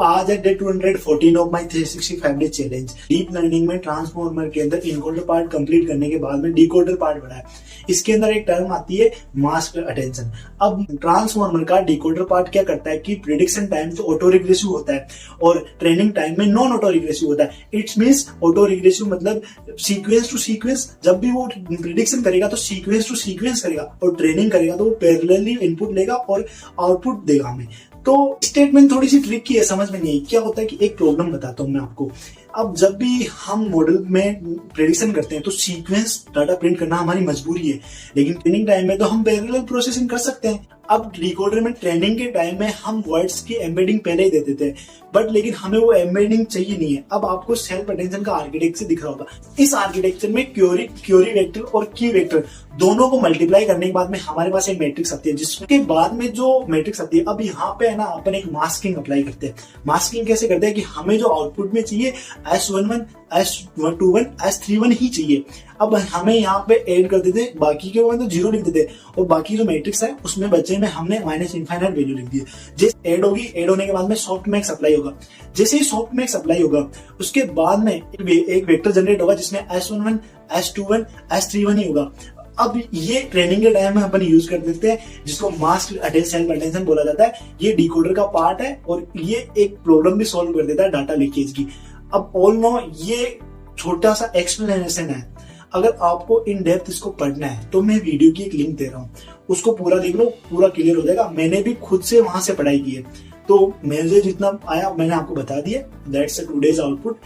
आज है day 214 of my 365 day challenge. Deep learning में ट्रांसफॉर्मर के अंदर इनकोडर पार्ट कंप्लीट करने के बाद में डिकोडर पार्ट बना है। इसके अंदर एक टर्म आती है मास्क अटेंशन। अब ट्रांसफॉर्मर का डिकोडर पार्ट क्या करता है कि प्रिडिक्शन टाइम जो ऑटो रिग्रेसिव होता है और ट्रेनिंग टाइम में नॉन ऑटो रिग्रेसिव होता है। इट्स मींस ऑटो रिग्रेसिव मतलब सीक्वेंस टू सीक्वेंस, जब भी वो प्रिडिक्शन करेगा तो सीक्वेंस टू सीक्वेंस करेगा, और ट्रेनिंग करेगा तो वो पैरेलली इनपुट लेगा और आउटपुट देगा हमें। तो स्टेटमेंट थोड़ी सी ट्रिकी है, समझ में नहीं आई। क्या होता है कि एक प्रॉब्लम बताता हूं मैं आपको। अब जब भी हम मॉडल में प्रेडिक्शन करते हैं तो सीक्वेंस डाटा प्रिंट करना हमारी मजबूरी है, लेकिन ट्रेनिंग टाइम में तो हम पैरेलल प्रोसेसिंग कर सकते हैं। अब डिकोडर में ट्रेनिंग के टाइम में हम वर्ड्स की एम्बेडिंग पहले ही दे देते हैं, बट लेकिन हमें वो एम्बेडिंग चाहिए नहीं है। अब आपको सेल्फ अटेंशन का आर्किटेक्चर दिख रहा होगा। इस आर्किटेक्चर में क्योरी वेक्टर और की वेक्टर दोनों को मल्टीप्लाई करने के बाद में हमारे पास एक मैट्रिक्स आती है, जिसके बाद में जो मैट्रिक्स आती है, अब यहाँ पे है ना अपन एक मास्किंग अप्लाई करते हैं। मास्किंग कैसे करते हैं कि हमें जो आउटपुट में चाहिए S11, S21, S31 ही चाहिए। अब हमें यहाँ पे ऐड कर देते, बाकी के तो 0 लिख देते, और बाकी जो मैट्रिक्स है उसमें बच्चे में हमने -इनफाइनाइट वैल्यू लिख दी है। जैसे ऐड होगी, ऐड होने के बाद में सॉफ्ट मैक्स अप्लाई होगा। जैसे ही सॉफ्ट मैक्स अप्लाई होगा उसके बाद में एक वेक्टर जनरेट होगा जिसमें S11, S21, S31 ही होगा। अब ये ट्रेनिंग के टाइम में अपन यूज कर देते हैं, जिसको मास्क अटेंशन बोला जाता है। ये डिकोडर का पार्ट है और ये एक प्रॉब्लम भी सॉल्व कर देता है डाटा लीकेज की। अब ऑल नो ये छोटा सा एक्सप्लेनेशन है। अगर आपको इन डेप्थ इसको पढ़ना है तो मैं वीडियो की एक लिंक दे रहा हूँ, उसको पूरा देख लो, पूरा क्लियर हो जाएगा। मैंने भी खुद से वहां से पढ़ाई की है, तो मुझे जितना आया मैंने आपको बता दिया। That's a today's output.